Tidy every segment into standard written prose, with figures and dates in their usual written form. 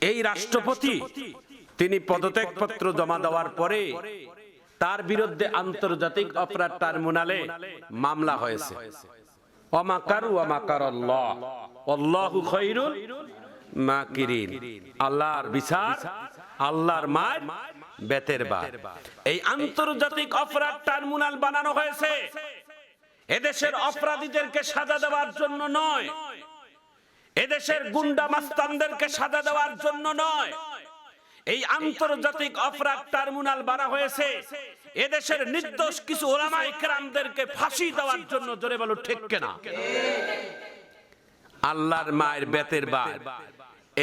এই রাষ্ট্রপতি তিনি পদত্যাগপত্র জমা দেওয়ার পরে তার বিরুদ্ধে আন্তর্জাতিক অপরাধ ট্রাইব্যুনালে মামলা হয়েছে। ওয়ামাকারু ওয়ামাকারাল্লাহ আল্লাহু খায়রুল মাকিরিন। আল্লাহর বিচার, আল্লাহর মার বেতের বার। এই আন্তর্জাতিক অপরাধ ট্রাইব্যুনাল বানানো হয়েছে এদেশের অপরাধীদেরকে সাজা দেওয়ার জন্য নয়, এদেশের গুন্ডা মাস্তানদেরকে সাজা দেওয়ার জন্য নয়। এই আন্তর্জাতিক অপরাধ ট্রাইব্যুনাল বানা হয়েছে এদেশের নির্দোষ কিছু উলামা ইকরামদেরকে ফাঁসি দেওয়ার জন্য। জোরে বলো ঠিক কিনা? আল্লাহর মায়ের বেতের বার।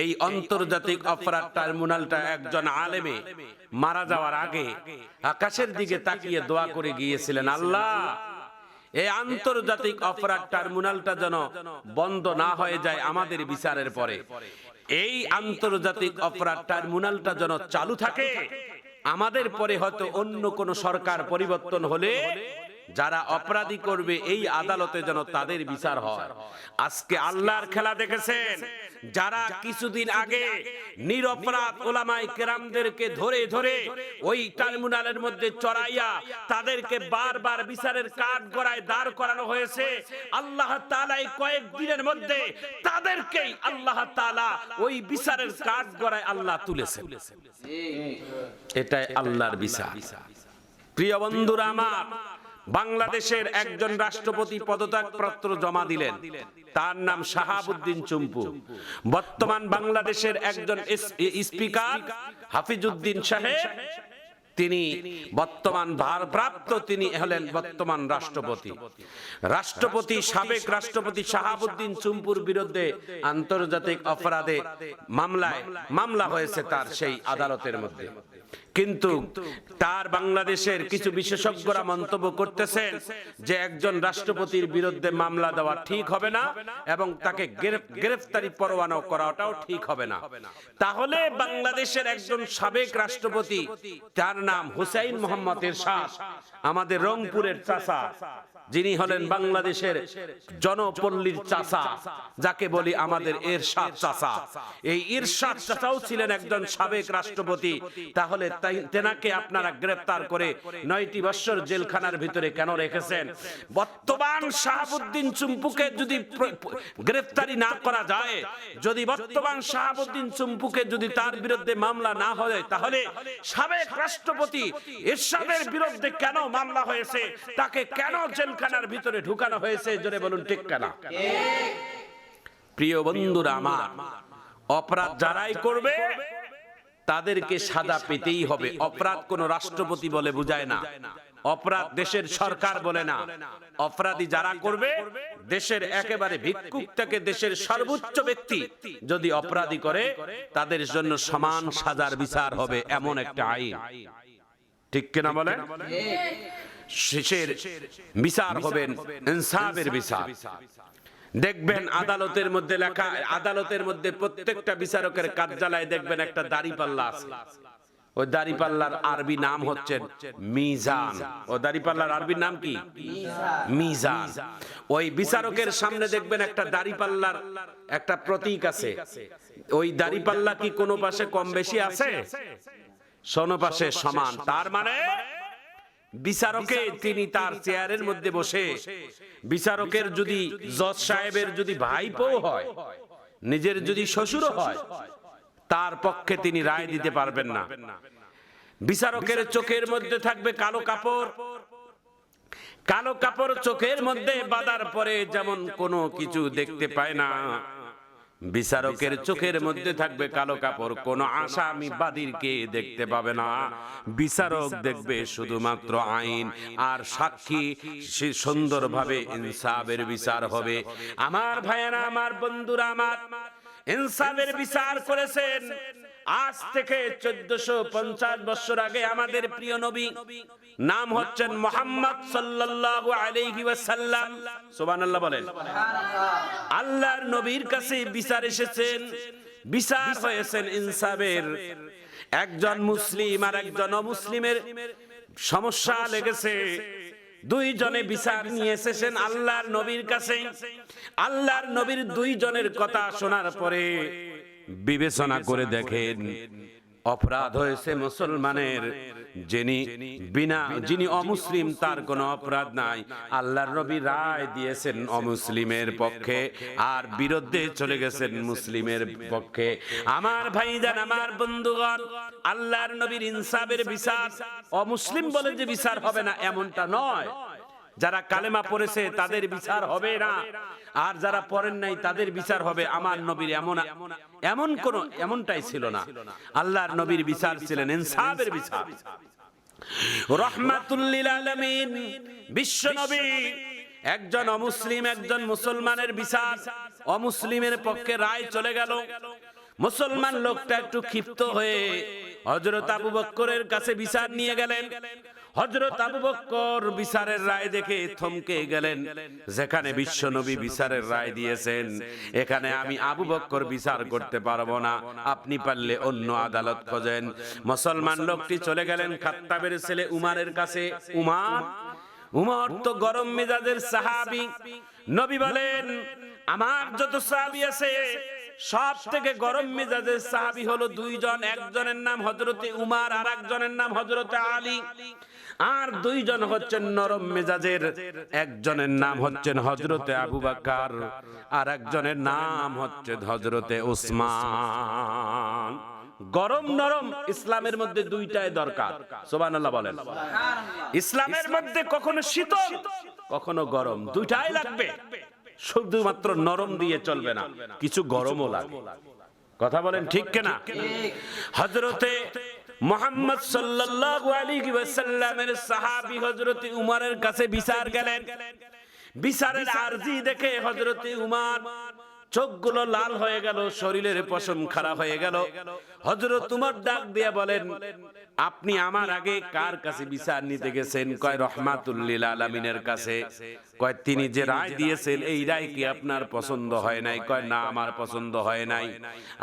এই আন্তর্জাতিক অপরাধ ট্রাইব্যুনালটা একজন আলেমে মারা যাওয়ার আগে আকাশের দিকে তাকিয়ে দোয়া করে গিয়েছিলেন, আল্লাহ এই আন্তর্জাতিক অপরাধ ট্রাইব্যুনালটা যেন বন্ধ না হয়ে যায় আমাদের বিচারের পরে। এই আন্তর্জাতিক অপরাধ ট্রাইব্যুনালটা যেন চালু থাকে, আমাদের পরে হয়তো অন্য কোন সরকার পরিবর্তন হলে যারা অপরাধী করবে এই আদালতে যেন তাদের বিচার হয়। আজকে আল্লাহর খেলা দেখেছেন, যারা কিছুদিন আগে নিরপরাধ উলামায়ে কেরামদেরকে ধরে ধরে ওই ট্রাইব্যুনালের মধ্যে চড়াইয়া তাদেরকে বারবার বিচারের কাঠগড়ায় দাঁড় করানো হয়েছে, আল্লাহ তাআলা এই কয়েকদিনের মধ্যে তাদেরকেই আল্লাহ তাআলা ওই বিচারের কাঠগড়ায় আল্লাহ তুলেছেন। এটাই আল্লাহর বিচার। প্রিয় বন্ধুরা আমার, বাংলাদেশের একজন রাষ্ট্রপতি পদত্যাগপত্র জমা দিলেন, তার নাম শাহাবুদ্দিন চুম্পু। বর্তমান বাংলাদেশের একজন স্পিকার হাফিজউদ্দিন সাহেব, তিনি বর্তমান ভারপ্রাপ্ত, তিনি হলেন বর্তমান রাষ্ট্রপতি। সাবেক রাষ্ট্রপতি শাহাবুদ্দিন চুম্পুর বিরুদ্ধে আন্তর্জাতিক অপরাধে মামলা হয়েছে তার সেই আদালতের মধ্যে। কিন্তু তার বাংলাদেশের কিছু বিশেষজ্ঞরা মন্তব্য করতেছেন যে একজন রাষ্ট্রপতির বিরুদ্ধে মামলা দেওয়া ঠিক হবে না এবং তাকে গ্রেফতারি পরোয়ানা করাটাও ঠিক হবে না। তাহলে বাংলাদেশের একজন সাবেক রাষ্ট্রপতি, তার নাম হুসাইন মোহাম্মদ এরশাদ, আমাদের রংপুরের চাচা, যিনি হলেন বাংলাদেশের জনপল্লীর চাচা, যাকে বলি আমাদের এরশাদ চাচা। এই এরশাদ চাচাও ছিলেন একজন সাবেক রাষ্ট্রপতি। তাহলে তেনাকে আপনারা গ্রেফতার করে 9টি বছর জেলখানার ভিতরে কেন রেখেছেন? বর্তমান শাহাবুদ্দিন চুম্পুকে যদি গ্রেফতারি না করা যায়, যদি বর্তমান শাহাবুদ্দিন চুম্পুকে যদি তার বিরুদ্ধে মামলা না হয়, তাহলে সাবেক রাষ্ট্রপতি এরশাদের বিরুদ্ধে কেন মামলা হয়েছে, তাকে কেন জেলখানার ভিতরে ঢুকানো হয়েছে? জোরে বলুন ঠিক কিনা? প্রিয় বন্ধুরা আমার, অপরাধ যারাই করবে তাদেরকে সাজা পেতেই হবে। অপরাধ কোন রাষ্ট্রপতি বলে বুঝায় না, অপরাধ দেশের সরকার বলে না। অপরাধী যারা করবে, দেশের একেবারে ভিক্ষুক থেকে দেশের সর্বোচ্চ ব্যক্তি যদি অপরাধী করে, তাদের জন্য সমান সাজার বিচার হবে, এমন একটা আইন। ঠিক কিনা বলেন? শেষের বিচার হবেন ইনসাফের বিচার। দেখবেন আদালতের মধ্যে লেখা, আদালতের মধ্যে প্রত্যেকটা বিচারকের কার্যালয়ে দেখবেন একটা দাড়িপাল্লা আছে। ওই দাড়িপাল্লার আরবি নাম হচ্ছে মিজান। ও দাড়িপাল্লার আরবি নাম কি? মিজান। ওই বিচারকের সামনে দেখবেন একটা দাড়িপাল্লার একটা প্রতীক আছে। ওই দাড়িপাল্লা কি কোনো পাশে কম বেশি আছে? কোনো পাশে সমান। তার মানে বিচারকে তিনি তার চেয়ারের মধ্যে বসে, বিচারকের যদি জজ সাহেবের যদি ভাইপো হয়, নিজের যদি শ্বশুরও হয়, তার পক্ষে তিনি রায় দিতে পারবেন না। বিচারকের চোখের মধ্যে থাকবে কালো কাপড়। কালো কাপড় চোখের মধ্যে বাঁধার পরে যেমন কোনো কিছু দেখতে পায় না, বিচারকের চোখের মধ্যে থাকবে কালো কাপড়, কোন আসামি বাদীরকে দেখতে পাবে না। বিচারক দেখবে শুধুমাত্র আইন আর সাক্ষী। সে সুন্দরভাবে ইনসাফের বিচার হবে। আমার ভাইয়েরা, আমার বন্ধুরা আমার, ইনসাফের বিচার করেছেন আজ থেকে 1450 বছর আগে আমাদের প্রিয় নবী, নাম হচ্ছেন মুহাম্মদ সাল্লাল্লাহু আলাইহি ওয়াসাল্লাম। সুবহানাল্লাহ বলেন। আল্লাহর নবীর কাছে বিচার এসেছেন, বিচার হয়েছেন ইনসাফের। একজন মুসলিম আর একজন অমুসলিমের সমস্যা লেগেছে, দুইজনে বিচার নিয়ে এসেছেন আল্লাহর নবীর কাছে। আল্লাহর নবীর দুইজনের কথা শোনার পরে বিবেচনা করে দেখেন, অপরাধ হয়েছে মুসলমানের, যিনি অমুসলিম তার কোনো অপরাধ নাই। আল্লাহর নবী রায় দিয়েছেন অমুসলিমের পক্ষে, আর বিরুদ্ধে চলে গেছেন মুসলিমের পক্ষে। আমার ভাইজান, আমার বন্ধুগণ, আল্লাহর নবীর ইনসাফের বিচার অমুসলিম বলে যে বিচার হবে না এমনটা নয়। যারা কালেমা পড়েছে তাদের বিচার হবে না, আর যারা পড়েন নাই তাদের বিচার হবে। আমার নবীর এমনটাই ছিল না। আল্লাহর নবীর বিচার ছিলেন ইনসাফের বিচার। রাহমাতুল লিল আলামিন বিশ্ব নবী একজন অমুসলিম একজন মুসলমানের বিচার অমুসলিমের পক্ষে রায় চলে গেল। মুসলমান লোকটা একটু ক্ষিপ্ত হয়ে হযরত আবু বকরের কাছে বিচার নিয়ে গেলেন। হযরত আবু বকর বিচারের রায় দেখে থমকে গেলেন। যেখানে বিশ্ব নবী বিচারের রায় দিয়েছেন, এখানে আমি আবু বকর বিচার করতে পারবো না, আপনি পারলে অন্য আদালত খোঁজেন। মুসলমান লোকটি চলে গেলেন খাত্তাবের ছেলে উমারের কাছে। উমর তো গরম মেজাজের সাহাবী। নবী বলেন, আমার যত সাহাবী আছে সব থেকে গরম মেজাজের সাহাবী হলো দুইজন। একজনের নাম হযরতে উমার, আর একজনের নাম হযরতে আলী। আর দুইজন হচ্ছেন নরম মেজাজের, একজনের নাম হচ্ছেন হযরতে আবু বকর, আর একজনের নাম হচ্ছে হযরতে উসমান। গরম নরম ইসলামের মধ্যে দুইটাই দরকার। সুবহানাল্লাহ বলেন। ইসলামের মধ্যে কখনো শীতল কখনো গরম, দুইটাই লাগবে। শুধুমাত্র নরম দিয়ে চলবে না, কিছু গরমও লাগে। কথা বলেন ঠিক কিনা? হযরতে মুহাম্মদ সাল্লাল্লাহু আলাইহি ওয়াসাল্লামের সাহাবী হযরতে উমরের কাছে বিচার গেলেন। বিচারের আরজি দেখে হযরতে উমর চোখগুলো লাল হয়ে গেল, শরীরের পশম খাড়া হয়ে গেল। হযরত উমর ডাক দিয়ে বলেন, আপনি আমার আগে কার কাছে বিচার নিতে গেছেন? কয় রাহমাতুল লিল আলামিনের কাছে। কয় তিনি যে রায় দিয়েছেন এই রায় কি আপনার পছন্দ হয় নাই? কয় না, আমার পছন্দ হয় নাই।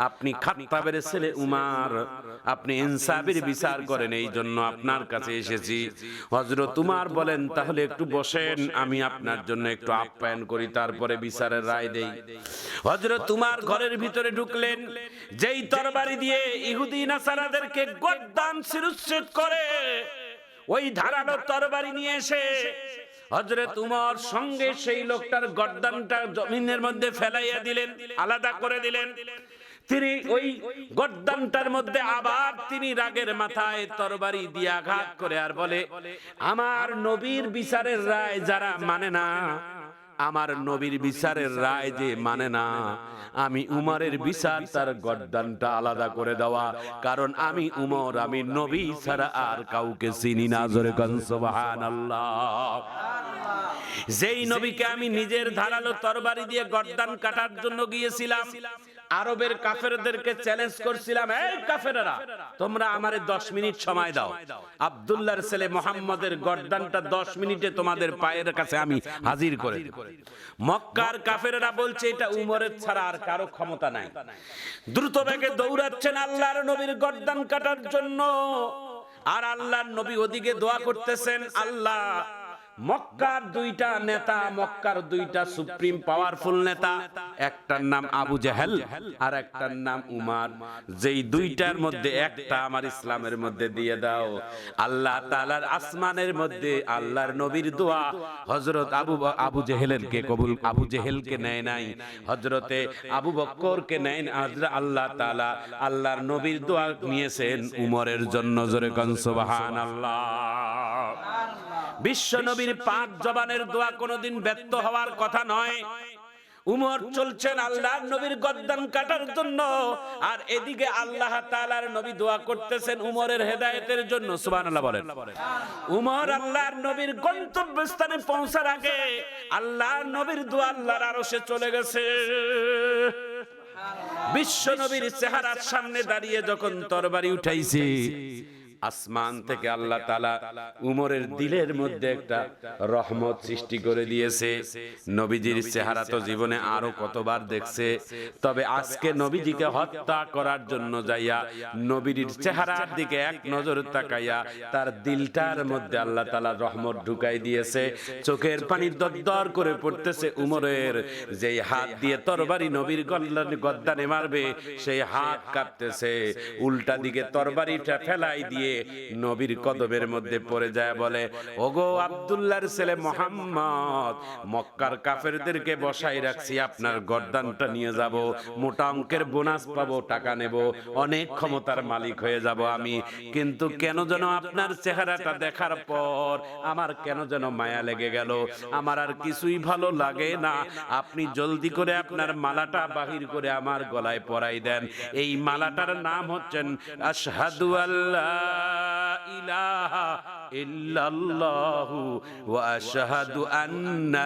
আপনি খাত্তাবের ছেলে উমর, আপনি ইনসাফের বিচার করেন, এই জন্য আপনার কাছে এসেছি। হযরত উমর বলেন, তাহলে একটু বসেন, আমি আপনার জন্য একটু আপ্যায়ন করি, তারপরে বিচারের রায় দেই। হযরত উমর ঘরের ভিতরে ঢুকলেন। যেই তরবারি দিয়ে ইহুদি নাসারাদেরকে গর্দান শিরশ্ছেদ করে, ওই ধারালো তরবারি নিয়ে এসে হযরত উমর সঙ্গে সেই লোকটার গর্দানটা জমিনের মধ্যে ফেলাইয়া দিলেন, আলাদা করে দিলেন। তিনি ওই গর্দানটার মধ্যে আবার তিনি রাগের মাথায় তরবারি দিয়ে আঘাত করে আর বলে, আমার নবীর বিচারের রায় যারা মানে না, আমার নবীর বিচারের রায় যে মানে না, আমি উমরের বিচার তার গর্দানটা আলাদা করে দেওয়া। কারণ আমি উমর, আমি নবী ছাড়া আর কাউকে চিনি না। জোরে কোন সুবহানাল্লাহ। যেই নবীকে আমি নিজের ধারালো তরবারি দিয়ে গর্দান কাটার জন্য গিয়েছিলাম, আরবের কাফেরদেরকে চ্যালেঞ্জ করছিলাম, এই কাফেররা তোমরা আমারে 10 মিনিট সময় দাও, আব্দুল্লাহর ছেলে মুহাম্মদের গর্দানটা 10 মিনিটে তোমাদের পায়ের কাছে আমি হাজির করে দেব। মক্কার কাফেররা বলছে এটা উমরের ছাড়া আর কারো ক্ষমতা নাই। দ্রুত বেগে দৌড়াচ্ছেন আল্লাহর নবীর গর্দান কাটার জন্য, আর আল্লাহর নবী ওদিকে দোয়া করতেছেন, আল্লাহ মক্কার দুইটা নেতা, মক্কার দুইটা সুপ্রিম পাওয়ারফুল নেতা, একটার নাম আবু জেহেল আর একটার নাম উমর, যেই দুইটার মধ্যে একটা আমার ইসলামের মধ্যে দিয়ে দাও। আল্লাহ তাআলার আসমানের মধ্যে আল্লাহর নবীর দোয়া হযরত আবু জেহেলকে কবুল, আবু জেহেলকে নেয় নাই, হযরতে আবু বকরকে নেয় না। আল্লাহ তাআলা আল্লাহর নবীর দোয়া নিয়েছেন উমরের জন্য। জোরে কোন সুবহানাল্লাহ। বিশ্ব নবীর পাক জবানের দোয়া কোনোদিন ব্যর্থ হওয়ার কথা নয়। উমর চলছেন আল্লাহর নবীর গর্দান কাটার জন্য, আর এদিকে আল্লাহ তাআলার নবী দোয়া করতেছেন উমরের হেদায়েতের জন্য। সুবহানাল্লাহ বলেন। উমর আল্লাহর নবীর গন্তব্যস্থানে পৌঁছার আগে আল্লাহর নবীর দোয়া আল্লাহর আরশে চলে গেছে। বিশ্ব নবীর চেহারার সামনে দাঁড়িয়ে যখন তরবারি উঠাইছে, আসমান থেকে আল্লাহ তাআলা উমরের দিলের মধ্যে একটা রহমত সৃষ্টি করে দিয়েছে। নবীজির চেহারা তো জীবনে আরো কতবার দেখছে, তবে আজকে নবীজিকে হত্যা করার জন্য যাইয়া নবীর চেহারার দিকে এক নজর তাকাইয়া তার দিলটার মধ্যে আল্লাহ তাআলা রহমত ঢুকাই দিয়েছে। চোখের পানি দরদর করে পড়তেছে। উমরের যেই হাত দিয়ে তরবারি নবীর গদ্দানে মারবে সেই হাত কাঁপতেছে। উল্টা দিকে তরবারিটা ফেলাই দিয়ে নবীর কদমের মধ্যে পড়ে যায়, বলে, ওগো আব্দুল্লাহর ছেলে মুহাম্মদ, মক্কার কাফেরদেরকে বসাই রাখছি, আপনার গর্দানটা নিয়ে যাব, মোটা অঙ্কের বোনাস পাবো, টাকা নেব, অনেক ক্ষমতার মালিক হয়ে যাব আমি। কিন্তু কেন যেন আপনার চেহারাটা দেখার পর আমার কেন যেন মায়া লেগে গেল, আমার আর কিছুই ভালো লাগে না। আপনি জলদি করে আপনার মালাটা বাহির করে আমার গলায় পরাই দেন। এই মালাটার নাম হচ্ছেন আশহাদু আল্লা ইলাহা ইল্লাল্লাহু ওয়া আশহাদু আন্না